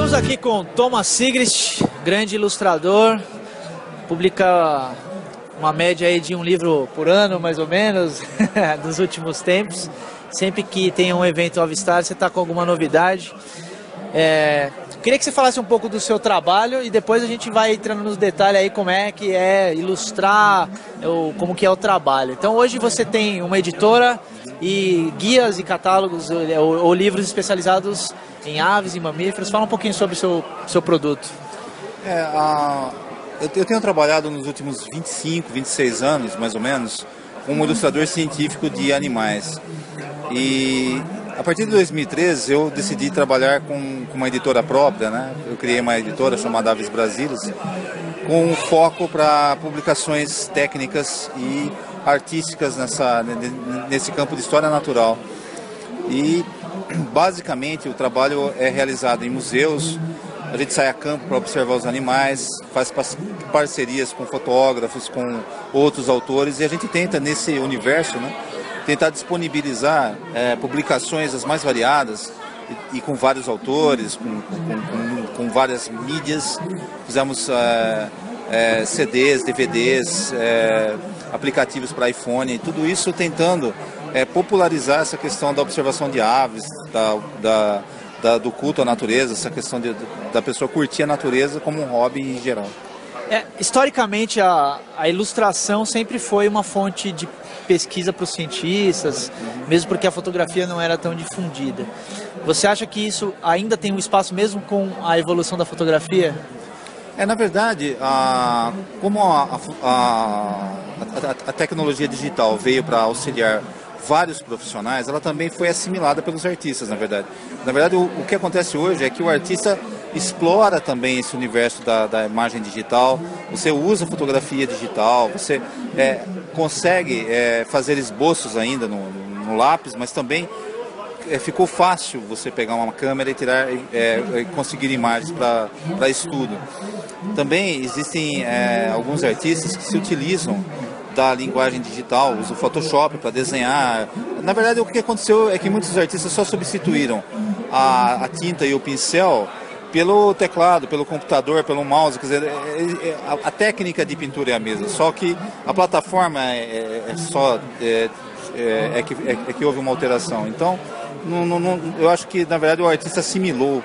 Estamos aqui com Thomas Sigrist, grande ilustrador, publica uma média aí de um livro por ano, mais ou menos, nos últimos tempos. Sempre que tem um evento Avistar, você está com alguma novidade. Queria que você falasse um pouco do seu trabalho e depois a gente vai entrando nos detalhes aí como é que é ilustrar, como que é o trabalho. Então hoje você tem uma editora e guias e catálogos ou livros especializados em aves e mamíferos. Fala um pouquinho sobre o seu produto. Eu tenho trabalhado nos últimos 25, 26 anos, mais ou menos, como ilustrador científico de animais. E a partir de 2013 eu decidi trabalhar com uma editora própria, né? Eu criei uma editora chamada Aves Brasilis, com foco para publicações técnicas e artísticas nesse campo de história natural. E basicamente o trabalho é realizado em museus. A gente sai a campo para observar os animais, faz parcerias com fotógrafos, com outros autores, e a gente tenta, nesse universo, né, tentar disponibilizar publicações as mais variadas e com vários autores, com várias mídias. Fizemos CDs, DVDs, aplicativos para iPhone, tudo isso tentando popularizar essa questão da observação de aves, do culto à natureza, essa questão da pessoa curtir a natureza como um hobby em geral. Historicamente, a ilustração sempre foi uma fonte de pesquisa para os cientistas, mesmo porque a fotografia não era tão difundida. Você acha que isso ainda tem um espaço mesmo com a evolução da fotografia? Na verdade, como a tecnologia digital veio para auxiliar vários profissionais, ela também foi assimilada pelos artistas, na verdade. Na verdade, o que acontece hoje é que o artista explora também esse universo da imagem digital. Você usa fotografia digital, você consegue fazer esboços ainda no lápis, mas também ficou fácil você pegar uma câmera e tirar conseguir imagens para estudo. Também existem alguns artistas que se utilizam da linguagem digital, usa o Photoshop para desenhar. Na verdade, o que aconteceu é que muitos artistas só substituíram a tinta e o pincel pelo teclado, pelo computador, pelo mouse. Quer dizer, a técnica de pintura é a mesma, só que a plataforma que houve uma alteração. Então, eu acho que, na verdade, o artista assimilou,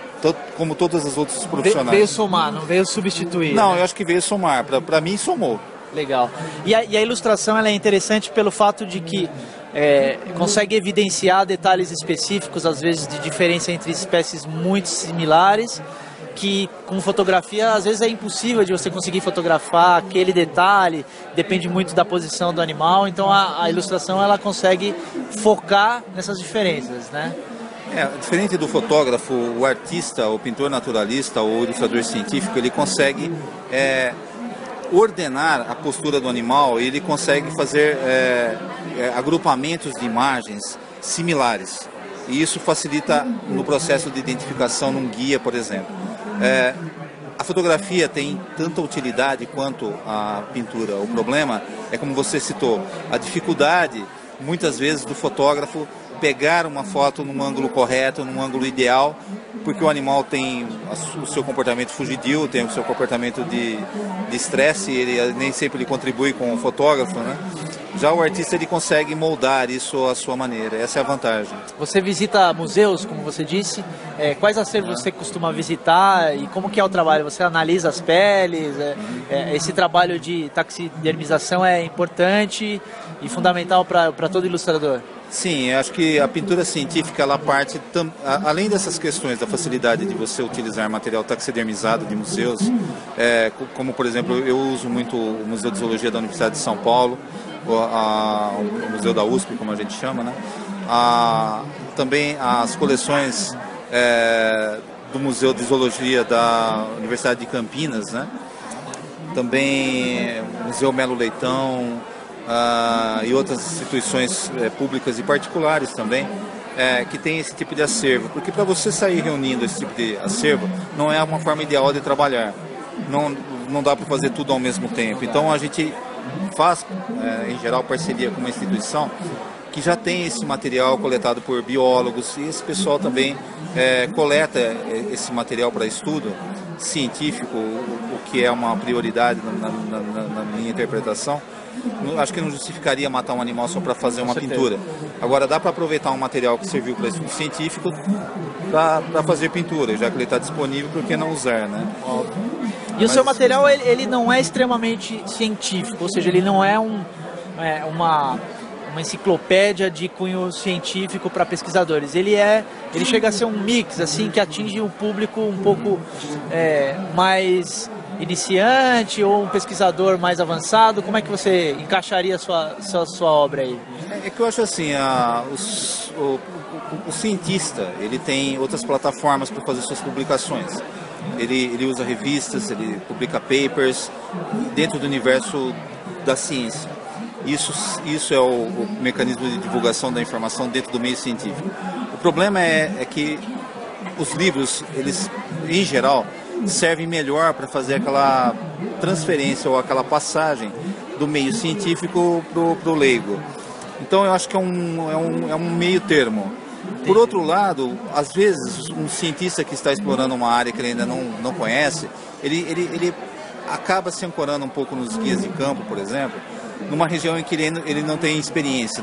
como todos os outros profissionais. Veio somar, não veio substituir. Não, né? Eu acho que veio somar. Para mim, somou. Legal. E a ilustração ela é interessante pelo fato de que consegue evidenciar detalhes específicos, às vezes de diferença entre espécies muito similares, que com fotografia às vezes é impossível de você conseguir fotografar aquele detalhe, depende muito da posição do animal, então a ilustração ela consegue focar nessas diferenças, né? Diferente do fotógrafo, o artista, o pintor naturalista ou o ilustrador científico, ele consegue ordenar a postura do animal e ele consegue fazer agrupamentos de imagens similares. E isso facilita no processo de identificação num guia, por exemplo. A fotografia tem tanta utilidade quanto a pintura. O problema é, como você citou, a dificuldade, muitas vezes, do fotógrafo pegar uma foto num ângulo correto, num ângulo ideal, porque o animal tem o seu comportamento fugidio, tem o seu comportamento de estresse, ele nem sempre ele contribui com o fotógrafo, né? Já o artista ele consegue moldar isso à sua maneira, essa é a vantagem. Você visita museus, como você disse, quais acervos você costuma visitar e como que é o trabalho? Você analisa as peles, esse trabalho de taxidermização é importante e fundamental para todo ilustrador? Sim, eu acho que a pintura científica, ela parte, além dessas questões da facilidade de você utilizar material taxidermizado de museus, como por exemplo, eu uso muito o Museu de Zoologia da Universidade de São Paulo, o Museu da USP, como a gente chama, né? Também as coleções do Museu de Zoologia da Universidade de Campinas, né? Também o Museu Melo Leitão, e outras instituições públicas e particulares também, que tem esse tipo de acervo. Porque para você sair reunindo esse tipo de acervo, não é uma forma ideal de trabalhar. Não dá para fazer tudo ao mesmo tempo. Então a gente faz, em geral, parceria com uma instituição que já tem esse material coletado por biólogos, e esse pessoal também coleta esse material para estudo científico, o que é uma prioridade na minha interpretação. Acho que não justificaria matar um animal só para fazer uma pintura. Agora, dá para aproveitar um material que serviu para estudo científico para fazer pintura, já que ele está disponível, por que não usar, né? E o seu material, ele não é extremamente científico, ou seja, ele não é uma enciclopédia de cunho científico para pesquisadores. Ele chega a ser um mix, assim, que atinge um público um pouco mais iniciante ou um pesquisador mais avançado. Como é que você encaixaria a sua obra aí? É que eu acho assim, o cientista, ele tem outras plataformas para fazer suas publicações. Ele usa revistas, ele publica papers dentro do universo da ciência. Isso é o mecanismo de divulgação da informação dentro do meio científico. O problema é que os livros, eles, em geral, servem melhor para fazer aquela transferência ou aquela passagem do meio científico para o leigo. Então eu acho que é um meio termo. Por outro lado, às vezes um cientista que está explorando uma área que ele ainda não conhece, ele acaba se ancorando um pouco nos guias de campo, por exemplo, numa região em que ele não tem experiência.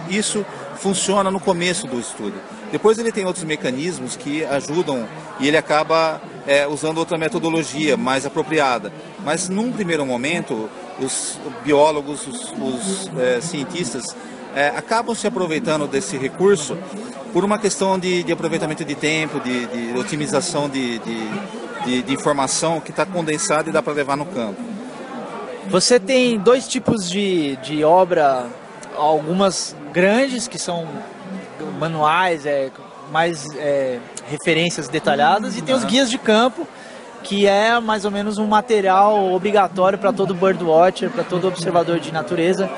Isso funciona no começo do estudo. Depois ele tem outros mecanismos que ajudam e ele acaba usando outra metodologia mais apropriada. Mas num primeiro momento, os biólogos, os cientistas acabam se aproveitando desse recurso por uma questão de aproveitamento de tempo, de otimização de informação que está condensada e dá para levar no campo. Você tem dois tipos de obra, algumas grandes, que são manuais, mais referências detalhadas, e tem os guias de campo, que é mais ou menos um material obrigatório para todo birdwatcher, para todo observador de natureza.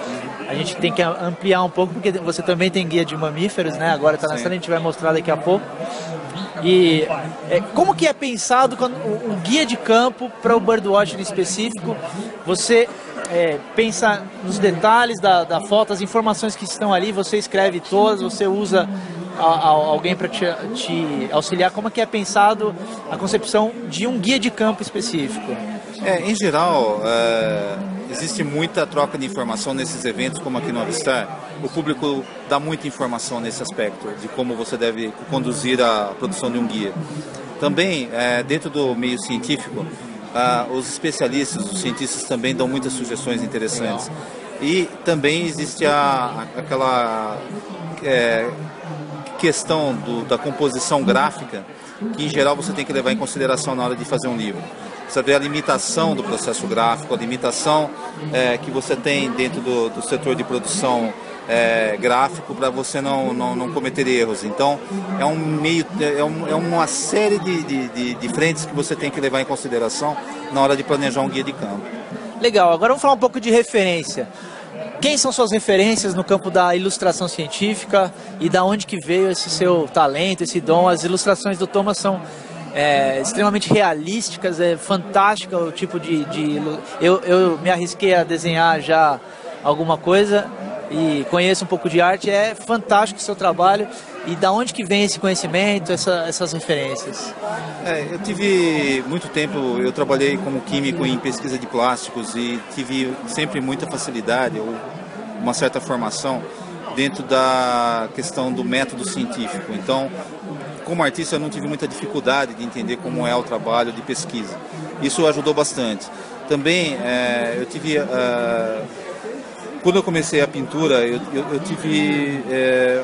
A gente tem que ampliar um pouco, porque você também tem guia de mamíferos, né? Agora está lançando, a gente vai mostrar daqui a pouco. E como que é pensado um guia de campo para o birdwatching específico? Você pensa nos detalhes da foto, as informações que estão ali, você escreve todas, você usa alguém para te auxiliar. Como que é pensado a concepção de um guia de campo específico? Em geral, existe muita troca de informação nesses eventos, como aqui no Avistar. O público dá muita informação nesse aspecto, de como você deve conduzir a produção de um guia. Também, dentro do meio científico, os especialistas, os cientistas também dão muitas sugestões interessantes. E também existe aquela questão da composição gráfica, que em geral você tem que levar em consideração na hora de fazer um livro. Você vê a limitação do processo gráfico, a limitação que você tem dentro do setor de produção gráfico, para você não cometer erros. Então é uma série de frentes que você tem que levar em consideração na hora de planejar um guia de campo. Legal, agora vamos falar um pouco de referência. Quem são suas referências no campo da ilustração científica e da onde que veio esse seu talento, esse dom? As ilustrações do Thomas são extremamente realísticas, é fantástica o tipo eu me arrisquei a desenhar já alguma coisa e conheço um pouco de arte. É fantástico o seu trabalho. E da onde que vem esse conhecimento, essas referências? Eu tive muito tempo, eu trabalhei como químico em pesquisa de plásticos e tive sempre muita facilidade ou uma certa formação dentro da questão do método científico. Então, como artista, eu não tive muita dificuldade de entender como é o trabalho de pesquisa. Isso ajudou bastante. Também, eu tive... Quando eu comecei a pintura, eu tive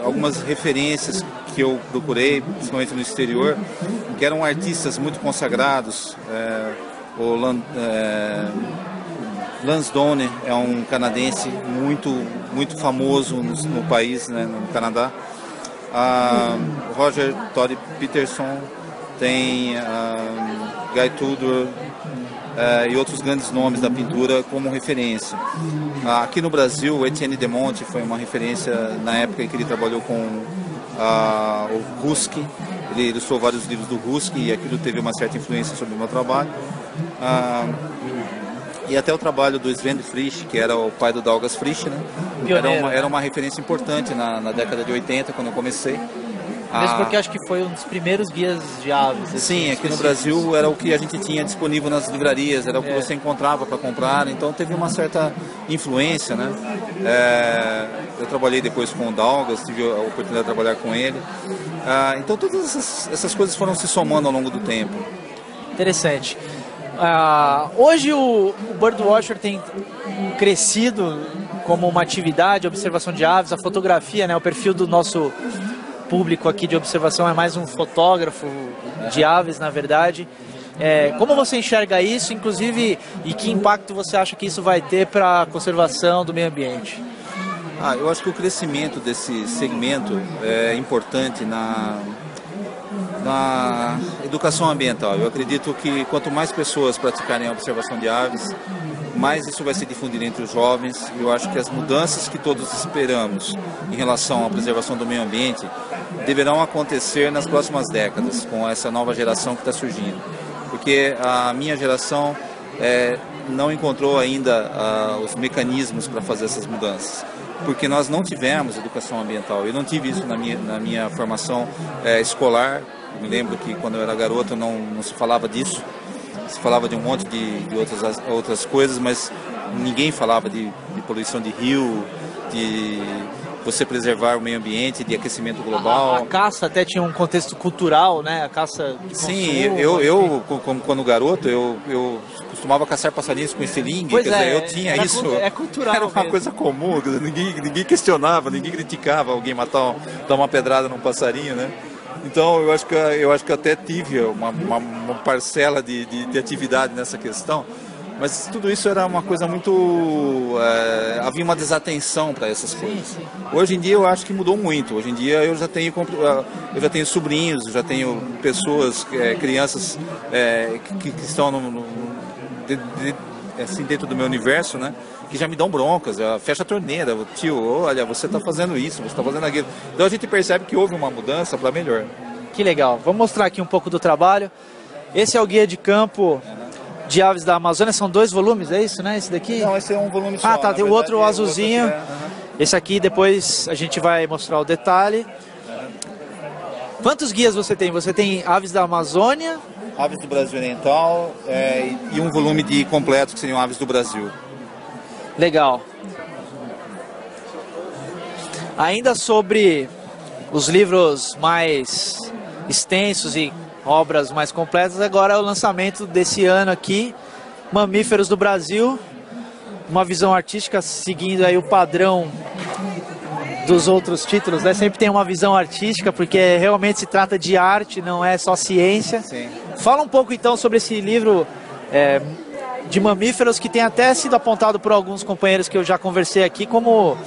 algumas referências que eu procurei, principalmente no exterior, que eram artistas muito consagrados. O Lansdowne é um canadense muito famoso no país, né, no Canadá. Roger Todd Peterson, tem Guy Tudor, e outros grandes nomes da pintura como referência. Aqui no Brasil, o Etienne de Monte foi uma referência na época em que ele trabalhou com o Ruski. Ele ilustrou vários livros do Ruski e aquilo teve uma certa influência sobre o meu trabalho. E até o trabalho do Sven Frisch, que era o pai do Douglas Frisch, né? Era uma referência importante na década de 80, quando eu comecei. Mesmo porque acho que foi um dos primeiros guias de aves. Sim, aqui no Brasil era o que a gente tinha disponível nas livrarias, era o que você encontrava para comprar, então teve uma certa influência, né? Eu trabalhei depois com o Douglas, tive a oportunidade de trabalhar com ele. Então todas essas coisas foram se somando ao longo do tempo. Interessante. Hoje o Birdwatcher tem crescido como uma atividade, a observação de aves, a fotografia, né? O perfil do nosso público aqui de observação é mais um fotógrafo de aves, na verdade. Como você enxerga isso, inclusive, e que impacto você acha que isso vai ter para a conservação do meio ambiente? Eu acho que o crescimento desse segmento é importante na educação ambiental. Eu acredito que quanto mais pessoas praticarem a observação de aves, mais isso vai se difundir entre os jovens. Eu acho que as mudanças que todos esperamos em relação à preservação do meio ambiente deverão acontecer nas próximas décadas, com essa nova geração que está surgindo. Porque a minha geração não encontrou ainda os mecanismos para fazer essas mudanças. Porque nós não tivemos educação ambiental. Eu não tive isso na minha formação escolar. Eu me lembro que quando eu era garoto não se falava disso. Se falava de um monte de outras coisas, mas ninguém falava de poluição de rio, de você preservar o meio ambiente, de aquecimento global. A caça até tinha um contexto cultural, né? A caça de consumo. Sim, eu quando garoto, eu costumava caçar passarinhos com estilingue, quer dizer, eu tinha isso. É cultural. Era uma coisa comum, ninguém questionava, ninguém criticava alguém dar uma pedrada num passarinho, né? Então eu acho que até tive uma parcela de atividade nessa questão, mas tudo isso era uma coisa muito... havia uma desatenção para essas coisas. Sim. Hoje em dia eu acho que mudou muito. Hoje em dia eu já tenho sobrinhos, eu já tenho pessoas, crianças que estão assim, dentro do meu universo, né? Que já me dão broncas, fecha a torneira, tio, olha, você está fazendo isso, você está fazendo aquilo. Então a gente percebe que houve uma mudança para melhor. Que legal. Vamos mostrar aqui um pouco do trabalho. Esse é o guia de campo de aves da Amazônia, são 2 volumes, é isso, né? Esse daqui? Não, esse é um volume só. Tá, tem o outro azulzinho. Esse aqui depois a gente vai mostrar o detalhe. Quantos guias você tem? Você tem aves da Amazônia? Aves do Brasil Oriental e um volume de completo que seriam aves do Brasil. Legal. Ainda sobre os livros mais extensos e obras mais completas, agora é o lançamento desse ano aqui, Mamíferos do Brasil, uma visão artística seguindo aí o padrão dos outros títulos, né? Sempre tem uma visão artística, porque realmente se trata de arte, não é só ciência. Sim. Fala um pouco então sobre esse livro de mamíferos, que tem até sido apontado por alguns companheiros que eu já conversei aqui como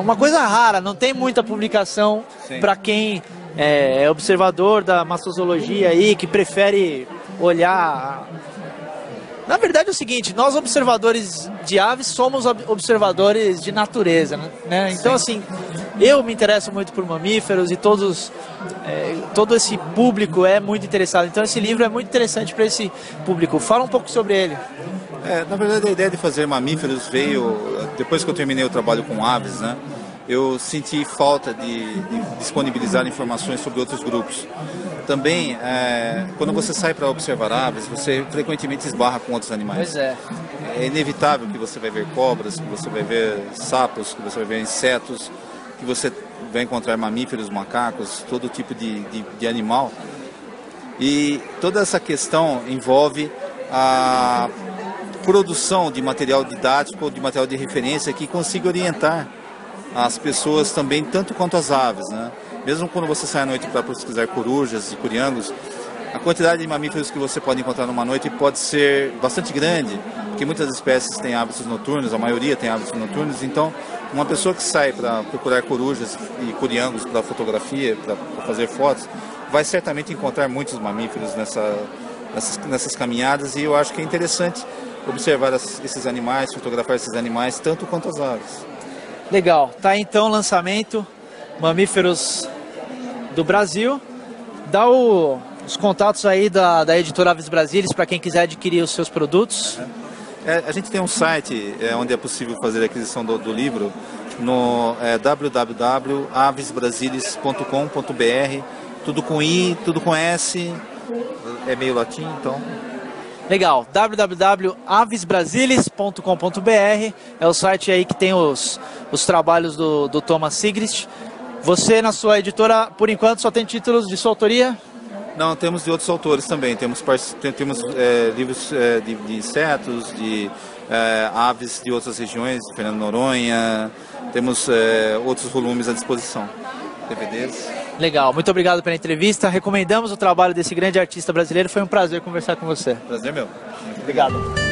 uma coisa rara, não tem muita publicação para quem é observador da mastozoologia aí, que prefere olhar... Na verdade é o seguinte, nós observadores de aves somos observadores de natureza, né? Então assim, eu me interesso muito por mamíferos e todo esse público é muito interessado. Então esse livro é muito interessante para esse público. Fala um pouco sobre ele. Na verdade a ideia de fazer mamíferos veio depois que eu terminei o trabalho com aves, né? Eu senti falta de disponibilizar informações sobre outros grupos. Também, quando você sai para observar aves, você frequentemente esbarra com outros animais. Pois é. É inevitável que você vai ver cobras, que você vai ver sapos, que você vai ver insetos, que você vai encontrar mamíferos, macacos, todo tipo de animal. E toda essa questão envolve a produção de material didático, de material de referência que consiga orientar as pessoas também, tanto quanto as aves, né? Mesmo quando você sai à noite para pesquisar corujas e curiangos, a quantidade de mamíferos que você pode encontrar numa noite pode ser bastante grande, porque muitas espécies têm hábitos noturnos, a maioria tem hábitos noturnos. Então, uma pessoa que sai para procurar corujas e curiangos para fotografia, para fazer fotos, vai certamente encontrar muitos mamíferos nessas caminhadas, e eu acho que é interessante observar esses animais, fotografar esses animais, tanto quanto as aves. Legal, tá então o lançamento Mamíferos do Brasil. Dá os contatos aí da editora Aves Brasilis para quem quiser adquirir os seus produtos. A gente tem um site onde é possível fazer a aquisição do livro, no www.avesbrasilis.com.br, tudo com I, tudo com S, é meio latim, então... Legal, www.avesbrasilis.com.br é o site aí que tem os trabalhos do Thomas Sigrist. Você, na sua editora, por enquanto, só tem títulos de sua autoria? Não, temos de outros autores também. Temos livros de insetos, de aves de outras regiões, de Fernando Noronha. Temos outros volumes à disposição, DVDs. Legal, muito obrigado pela entrevista. Recomendamos o trabalho desse grande artista brasileiro. Foi um prazer conversar com você. Prazer meu. Obrigado.